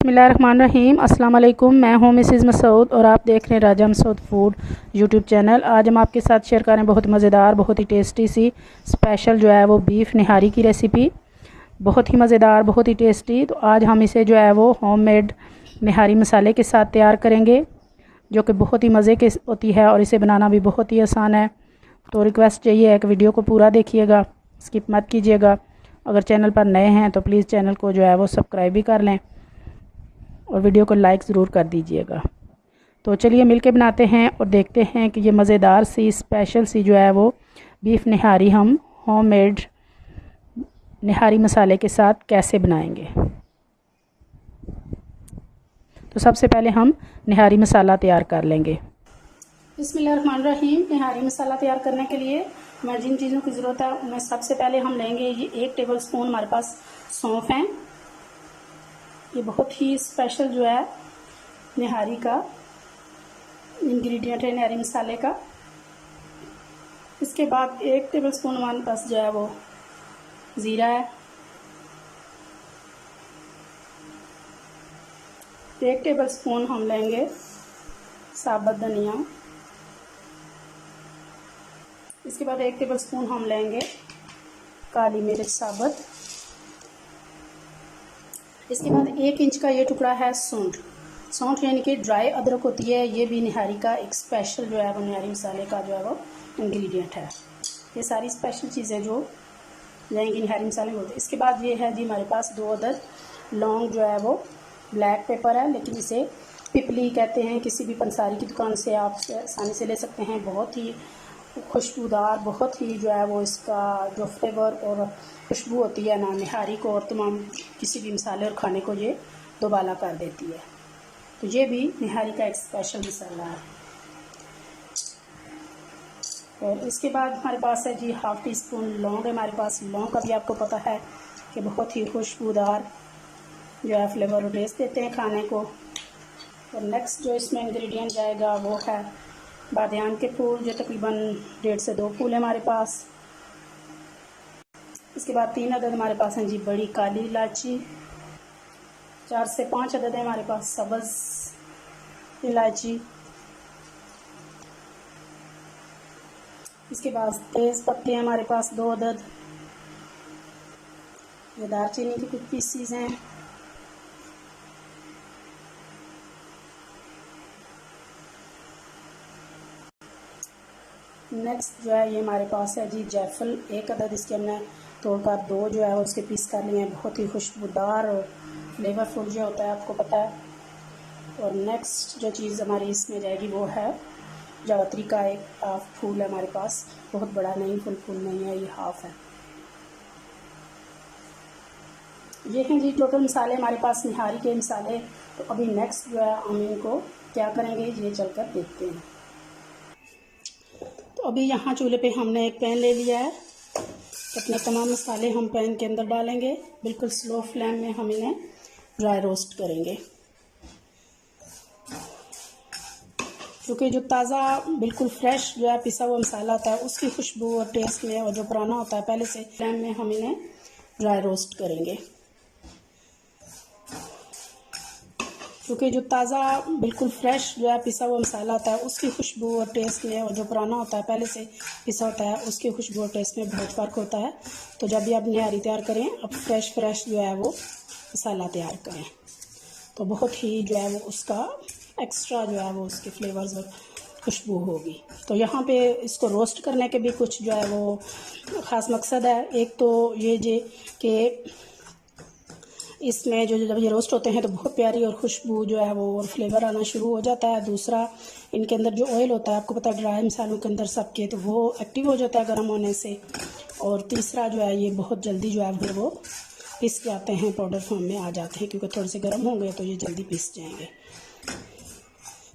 बिस्मिल्लाहिर्रहमानिर्रहीम। अस्सलाम वालेकुम। मैं हूँ मिसेज़ मसूद और आप देख रहे हैं राजा मसूद फूड यूट्यूब चैनल। आज हम आपके साथ शेयर कर रहे हैं बहुत मज़ेदार, बहुत ही टेस्टी सी स्पेशल जो है वो बीफ निहारी की रेसिपी। बहुत ही मज़ेदार, बहुत ही टेस्टी। तो आज हम इसे जो है वो होममेड निहारी मसाले के साथ तैयार करेंगे, जो कि बहुत ही मज़े की होती है और इसे बनाना भी बहुत ही आसान है। तो रिक्वेस्ट यही है कि वीडियो को पूरा देखिएगा, स्किप मत कीजिएगा। अगर चैनल पर नए हैं तो प्लीज़ चैनल को जो है वो सब्सक्राइब भी कर लें और वीडियो को लाइक ज़रूर कर दीजिएगा। तो चलिए मिलके बनाते हैं और देखते हैं कि ये मज़ेदार सी स्पेशल सी जो है वो बीफ निहारी हम होममेड निहारी मसाले के साथ कैसे बनाएंगे। तो सबसे पहले हम निहारी मसाला तैयार कर लेंगे। बिस्मिल्लाहिर्रहमानिर्रहीम। निहारी मसाला तैयार करने के लिए हमें जिन चीज़ों की ज़रूरत है उनमें सबसे पहले हम लेंगे ये 1 टेबल स्पून हमारे पास सौंफ है। ये बहुत ही स्पेशल जो है निहारी का इंग्रेडिएंट है, निहारी मसाले का। इसके बाद 1 टेबल स्पून हमारे पास जो है वो ज़ीरा है। 1 टेबल स्पून हम लेंगे साबुत धनिया। इसके बाद 1 टेबल स्पून हम लेंगे काली मिर्च साबुत। इसके बाद 1 इंच का ये टुकड़ा है सौंठ। सौंठ यानी कि ड्राई अदरक होती है। ये भी निहारी का एक स्पेशल जो है वो निहारी मसाले का जो है वो इंग्रेडिएंट है। ये सारी स्पेशल चीज़ें जो जाएंगी निहारी मसाले में होते हैं। इसके बाद ये है जी हमारे पास 2 अदद लौंग जो है वो ब्लैक पेपर है, लेकिन इसे पिपली कहते हैं। किसी भी पंसारी की दुकान से आप आसानी से ले सकते हैं। बहुत ही खुशबूदार, बहुत ही जो है वो इसका जो फ्लेवर और खुशबू होती है ना निहारी को और तमाम किसी भी मसाले और खाने को ये दोबाला कर देती है। तो ये भी निहारी का एक स्पेशल मसाला है। और इसके बाद हमारे पास है जी 1/2 टीस्पून लौंग है हमारे पास। लौंग का भी आपको पता है कि बहुत ही खुशबूदार जो है फ्लेवर और टेस्ट देते हैं खाने को। और नेक्स्ट जो इसमें इंग्रेडिएंट जाएगा वो है बादियान के फूल, जो तकरीबन 1.5 से 2 फूल है हमारे पास। इसके बाद 3 अदद हमारे पास हैं जी बड़ी काली इलायची। 4 से 5 अदद है हमारे पास सब्ज़ इलायची। इसके बाद तेज़ पत्ते हैं हमारे पास 2 अदद। ये दालचीनी की कुछ पीसीज हैं। नेक्स्ट जो है ये हमारे पास है जी जायफल 1 अदद। इसके हमने तोड़कर 2 जो है उसके पीस कर लिए हैं। बहुत ही खुशबूदार और फ्लेवरफुल जो होता है आपको पता है। और नेक्स्ट जो चीज़ हमारी इसमें जाएगी वो है जावित्री का 1/2 फूल है हमारे पास। बहुत बड़ा नहीं, फुल नहीं है, ये 1/2 है। ये हैं जी टोटल मसाले हमारे पास निहारी के मसाले। तो अभी नेक्स्ट जो है हम इनको क्या करेंगे ये चलकर देखते हैं। तो अभी यहाँ चूल्हे पे हमने एक पैन ले लिया है। तो अपने तमाम मसाले हम पैन के अंदर डालेंगे। बिल्कुल स्लो फ्लेम में हम इन्हें ड्राई रोस्ट करेंगे, क्योंकि जो ताज़ा बिल्कुल फ्रेश जो है पिसा हुआ मसाला होता है उसकी खुशबू और टेस्ट में, और जो पुराना होता है पहले से फ्लेम में हम इन्हें ड्राई रोस्ट करेंगे। क्योंकि जो ताज़ा बिल्कुल फ्रेश जो है पिसा हुआ मसाला होता है उसकी खुशबू और टेस्ट में, और जो पुराना होता है पहले से पिसा होता है उसकी खुशबू और टेस्ट में बहुत फ़र्क होता है। तो जब भी आप निहारी तैयार करें अब फ्रेश जो है वो मसाला तैयार करें, तो बहुत ही जो है वो उसका एक्स्ट्रा जो है वो उसके फ्लेवर्स और खुशबू होगी। तो यहाँ पे इसको रोस्ट करने के भी कुछ जो है वो ख़ास मकसद है। एक तो ये कि इसमें जो जब ये रोस्ट होते हैं तो बहुत प्यारी और खुशबू जो है वो और फ्लेवर आना शुरू हो जाता है। दूसरा, इनके अंदर जो ऑयल होता है आपको पता है ड्राई मसालों के अंदर सबके, तो वो एक्टिव हो जाता है गर्म होने से। और तीसरा जो है ये बहुत जल्दी जो है वो पिस जाते हैं, पाउडर फॉर्म में आ जाते हैं, क्योंकि थोड़े से गर्म होंगे तो ये जल्दी पिस जाएंगे।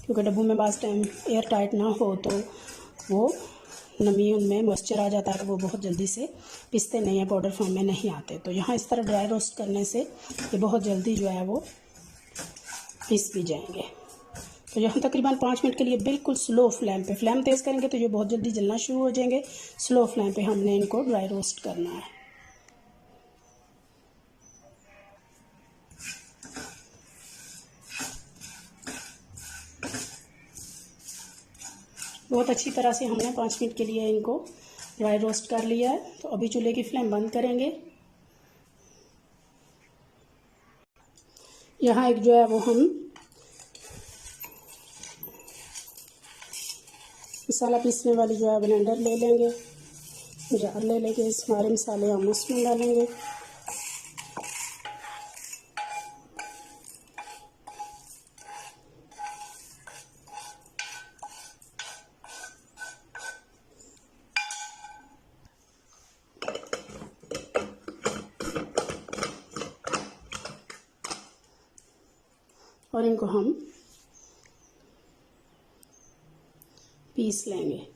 क्योंकि डब्बों में बास टाइम एयर टाइट ना हो तो वो नमी उनमें मॉइस्चर आ जाता है, तो वो बहुत जल्दी से पिसते नहीं हैं, पाउडर फॉर्म में नहीं आते। तो यहाँ इस तरह ड्राई रोस्ट करने से ये बहुत जल्दी जो है वो पिस भी जाएंगे। तो यहाँ तकरीबन 5 मिनट के लिए बिल्कुल स्लो फ्लेम पे, फ्लेम तेज़ करेंगे तो ये बहुत जल्दी जलना शुरू हो जाएंगे। स्लो फ्लेम पे हमने इनको ड्राई रोस्ट करना है। बहुत अच्छी तरह से हमने 5 मिनट के लिए इनको ड्राई रोस्ट कर लिया है। तो अभी चूल्हे की फ्लेम बंद करेंगे। यहाँ एक जो है वो हम मसाला पीसने वाली जो है ब्लेंडर ले लेंगे, जार ले लेंगे। सारे मसाले हम उसमें डालेंगे। और इनको हम पीस लेंगे।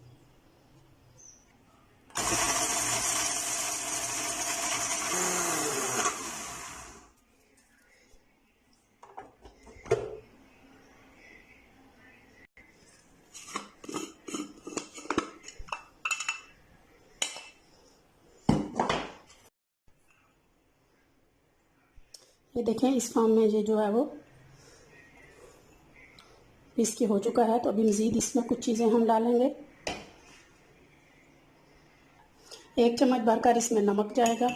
ये देखें, इस फॉर्म में ये जो है वो पीस के हो चुका है। तो अभी मज़ीद इसमें कुछ चीज़ें हम डालेंगे। 1 चम्मच भरकर इसमें नमक जाएगा,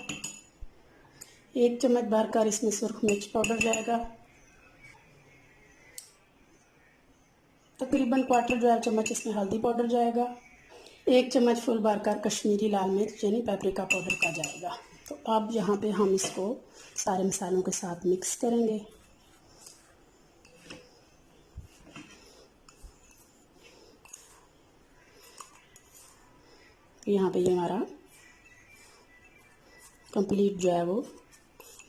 1 चम्मच भरकर इसमें सुरख मिर्च पाउडर जाएगा, तकरीबन 1/4 चम्मच इसमें हल्दी पाउडर जाएगा, 1 चम्मच फुल भरकर कश्मीरी लाल मिर्च यानी पेपरिका पाउडर का जाएगा। तो अब यहाँ पे हम इसको सारे मसालों के साथ मिक्स करेंगे। यहाँ पे ये हमारा कंप्लीट जो है वो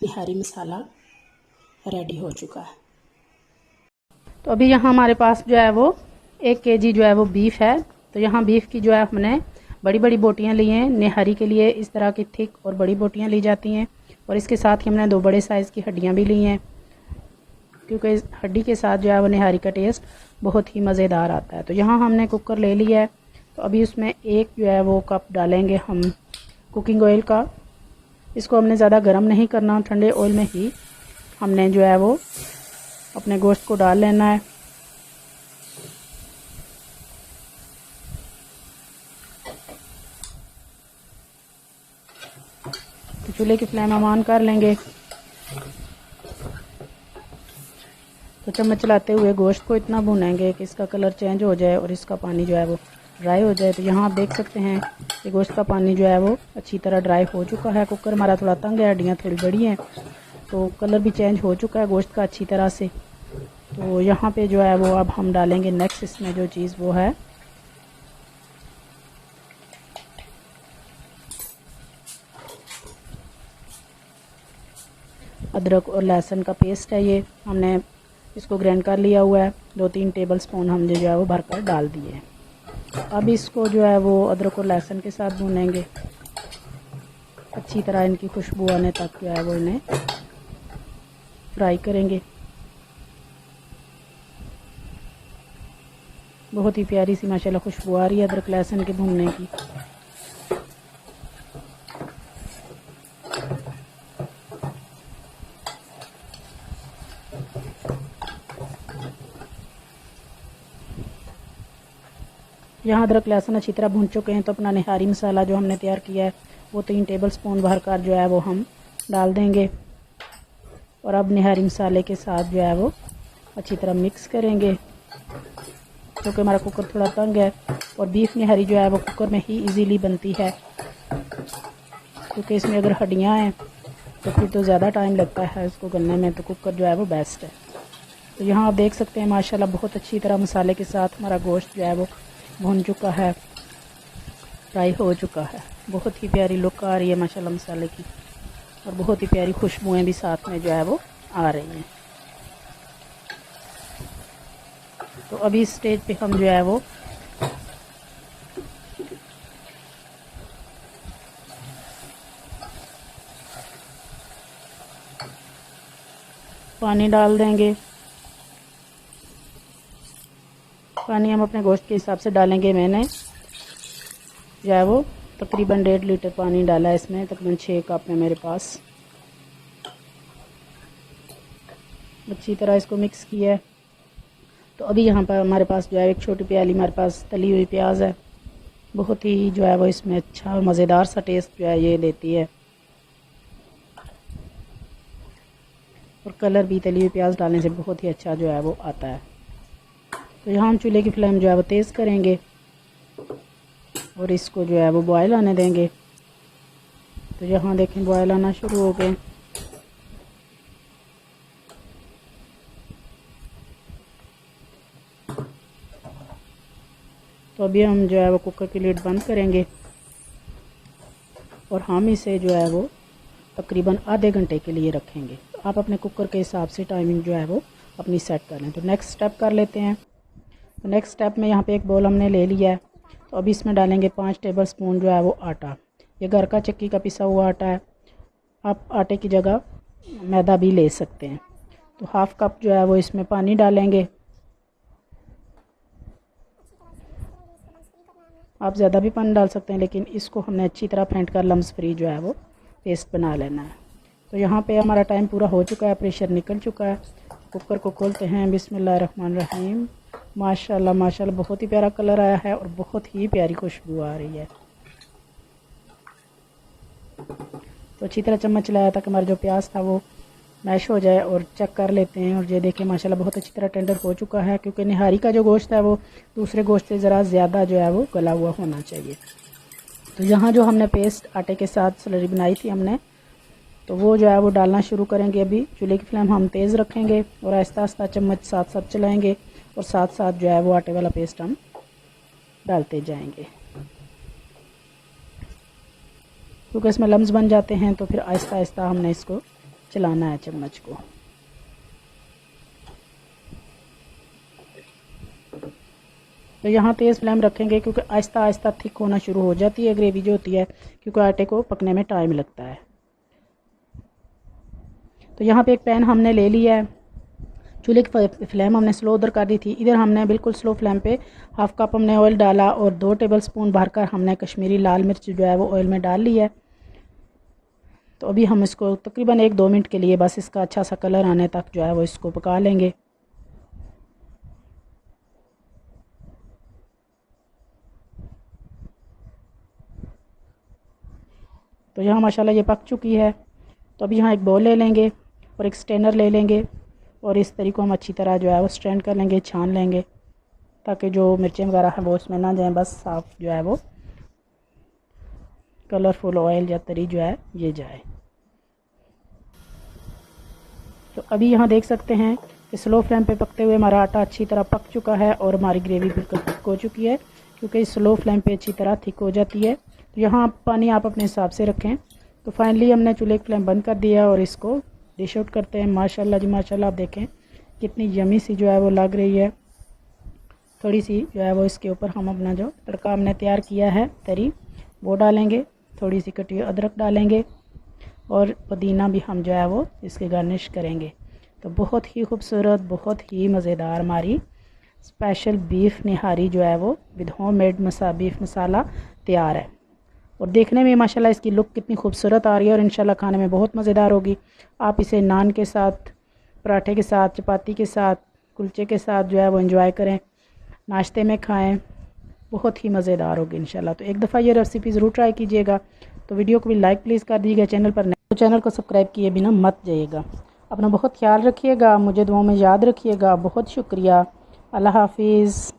निहारी मसाला रेडी हो चुका है। तो अभी यहाँ हमारे पास जो है वो 1 kg जो है वो बीफ है। तो यहाँ बीफ की जो है हमने बड़ी बड़ी बोटियाँ ली हैं। निहारी के लिए इस तरह की थिक और बड़ी बोटियाँ ली जाती हैं। और इसके साथ ही हमने 2 बड़े साइज़ की हड्डियाँ भी ली हैं, क्योंकि हड्डी के साथ जो है वो निहारी का टेस्ट बहुत ही मज़ेदार आता है। तो यहाँ हमने कुकर ले लिया है। तो अभी उसमें 1 जो है वो कप डालेंगे हम कुकिंग ऑयल का। इसको हमने ज़्यादा गर्म नहीं करना, ठंडे ऑयल में ही हमने जो है वो अपने गोश्त को डाल लेना है। तो चूल्हे की फ्लेम हम ऑन कर लेंगे। तो चम्मच चलाते हुए गोश्त को इतना भूनेंगे कि इसका कलर चेंज हो जाए और इसका पानी जो है वो ड्राई हो जाए। तो यहाँ आप देख सकते हैं कि गोश्त का पानी जो है वो अच्छी तरह ड्राई हो चुका है। कुकर हमारा थोड़ा तंग है, हड्डियाँ थोड़ी बड़ी हैं, तो कलर भी चेंज हो चुका है गोश्त का अच्छी तरह से। तो यहाँ पे जो है वो अब हम डालेंगे नेक्स्ट इसमें जो चीज़ वो है अदरक और लहसुन का पेस्ट है। ये हमने इसको ग्राइंड कर लिया हुआ है। 2-3 टेबल स्पून हमने जो है वो भरकर डाल दिए हैं। अब इसको जो है वो अदरक और लहसुन के साथ भूनेंगे अच्छी तरह। इनकी खुशबू आने तक जो है वो इन्हें फ्राई करेंगे। बहुत ही प्यारी सी माशाल्लाह खुशबू आ रही है अदरक लहसुन के भूनने की। यहाँ अदरक लहसुन अच्छी तरह भून चुके हैं। तो अपना निहारी मसाला जो हमने तैयार किया है वो 3 टेबल स्पून भरकर जो है वो हम डाल देंगे। और अब निहारी मसाले के साथ जो है वो अच्छी तरह मिक्स करेंगे, क्योंकि हमारा कुकर थोड़ा तंग है। और बीफ निहारी जो है वो कुकर में ही इजीली बनती है, क्योंकि इसमें अगर हड्डियाँ हैं तो फिर तो ज़्यादा टाइम लगता है इसको गलने में। तो कुकर जो है वो बेस्ट है। तो यहाँ आप देख सकते हैं माशाल्लाह बहुत अच्छी तरह मसाले के साथ हमारा गोश्त जो है वो भुन चुका है, फ्राई हो चुका है। बहुत ही प्यारी लुक आ रही है माशाल्लाह मसाले की, और बहुत ही प्यारी खुशबुएं भी साथ में जो है वो आ रही हैं। तो अभी इस स्टेज पे हम जो है वो पानी डाल देंगे। पानी हम अपने गोश्त के हिसाब से डालेंगे। मैंने जो है वो तकरीबन 1.5 लीटर पानी डाला है इसमें। तकरीबन 6 कप है मेरे पास। अच्छी तरह इसको मिक्स किया है। तो अभी यहाँ पर हमारे पास जो है एक छोटी प्याली हमारे पास तली हुई प्याज है, बहुत ही जो है वो इसमें अच्छा और मज़ेदार सा टेस्ट जो है ये देती है, और कलर भी तली हुई प्याज डालने से बहुत ही अच्छा जो है वो आता है। तो यहाँ हम चूल्हे की फ्लेम जो है वो तेज़ करेंगे और इसको जो है वो बॉयल आने देंगे। तो यहाँ देखें बॉयल आना शुरू हो गए। तो अभी हम जो है वो कुकर की लिड बंद करेंगे और हम इसे जो है वो तकरीबन आधे घंटे के लिए रखेंगे। तो आप अपने कुकर के हिसाब से टाइमिंग जो है वो अपनी सेट कर लें। तो नेक्स्ट स्टेप कर लेते हैं। तो नेक्स्ट स्टेप में यहाँ पे एक बोल हमने ले लिया है। तो अभी इसमें डालेंगे 5 टेबल स्पून जो है वो आटा। ये घर का चक्की का पिसा हुआ आटा है, आप आटे की जगह मैदा भी ले सकते हैं। तो हाफ़ कप जो है वो इसमें पानी डालेंगे। आप ज़्यादा भी पानी डाल सकते हैं, लेकिन इसको हमने अच्छी तरह फेंट कर लम्स फ्री जो है वो पेस्ट बना लेना है। तो यहाँ पे हमारा टाइम पूरा हो चुका है, प्रेशर निकल चुका है। कुकर को खोलते हैं। बिस्मिल्लाहिर्रहमानिर्रहीम। माशाल्लाह माशाल्लाह बहुत ही प्यारा कलर आया है और बहुत ही प्यारी खुशबू आ रही है। तो अच्छी तरह चम्मच चलाया ताकि हमारा जो प्याज था वो मैश हो जाए, और चेक कर लेते हैं। और ये देखें माशाल्लाह बहुत अच्छी तरह टेंडर हो चुका है, क्योंकि निहारी का जो गोश्त है वो दूसरे गोश्त से ज़रा ज़्यादा जो है वो गला हुआ होना चाहिए। तो यहाँ जो हमने पेस्ट आटे के साथ स्लरी बनाई थी हमने, तो वो जो है वो डालना शुरू करेंगे। अभी चूल्हे की फ्लेम हम तेज़ रखेंगे और आहिस्ता आहिस्ता चम्मच साथ साथ चलाएँगे और साथ साथ जो है वो आटे वाला पेस्ट हम डालते जाएंगे, क्योंकि इसमें लम्स बन जाते हैं। तो फिर आहिस्ता आहिस्ता हमने इसको चलाना है चम्मच को। तो यहाँ तेज़ फ्लेम रखेंगे, क्योंकि आहिस्ता आहिस्ता थिक होना शुरू हो जाती है ग्रेवी जो होती है, क्योंकि आटे को पकने में टाइम लगता है। तो यहाँ पे एक पैन हमने ले लिया है। चूल्हे की फ्लेम हमने स्लो उधर कर दी थी, इधर हमने बिल्कुल स्लो फ्लेम पे हाफ़ कप हमने ऑयल डाला और 2 टेबल स्पून भरकर हमने कश्मीरी लाल मिर्च जो है वो ऑयल में डाल लिया है। तो अभी हम इसको तकरीबन 1-2 मिनट के लिए बस इसका अच्छा सा कलर आने तक जो है वो इसको पका लेंगे। तो यहाँ माशाल्लाह ये पक चुकी है। तो अभी यहाँ एक बाउल ले लेंगे और एक स्ट्रेनर ले लेंगे, और इस तरीके को हम अच्छी तरह जो है वो स्ट्रेन कर लेंगे, छान लेंगे, ताकि जो मिर्चें वगैरह हैं वो इसमें ना जाएं, बस साफ जो है वो कलरफुल ऑयल या तरी जो है ये जाए। तो अभी यहाँ देख सकते हैं कि स्लो फ्लेम पे पकते हुए हमारा आटा अच्छी तरह पक चुका है और हमारी ग्रेवी बिल्कुल थिक हो चुकी है, क्योंकि स्लो फ्लेम पे अच्छी तरह थिक हो जाती है। तो यहाँ पानी आप अपने हिसाब से रखें। तो फाइनली हमने चूल्हे की फ्लेम बंद कर दिया और इसको डिश आउट करते हैं। माशाल्लाह जी माशाल्लाह, आप देखें कितनी यमी सी जो है वो लग रही है। थोड़ी सी जो है वो इसके ऊपर हम अपना जो तड़का हमने तैयार किया है तरी वो डालेंगे, थोड़ी सी कटी हुई अदरक डालेंगे और पुदीना भी हम जो है वो इसके गार्निश करेंगे। तो बहुत ही खूबसूरत, बहुत ही मज़ेदार हमारी स्पेशल बीफ निहारी जो है वो विद होममेड बीफ मसाला तैयार है। और देखने में माशाल्लाह इसकी लुक कितनी खूबसूरत आ रही है और इंशाल्लाह खाने में बहुत मज़ेदार होगी। आप इसे नान के साथ, पराठे के साथ, चपाती के साथ, कुलचे के साथ जो है वो एंजॉय करें, नाश्ते में खाएं, बहुत ही मज़ेदार होगी इंशाल्लाह। तो एक दफ़ा ये रेसिपी ज़रूर ट्राई कीजिएगा। तो वीडियो को भी लाइक प्लीज़ कर दीजिएगा, चैनल पर नए तो चैनल को सब्सक्राइब किए बिना मत जाइएगा। अपना बहुत ख्याल रखिएगा, मुझे दुआओं में याद रखिएगा। बहुत शुक्रिया। अल्लाह हाफिज़।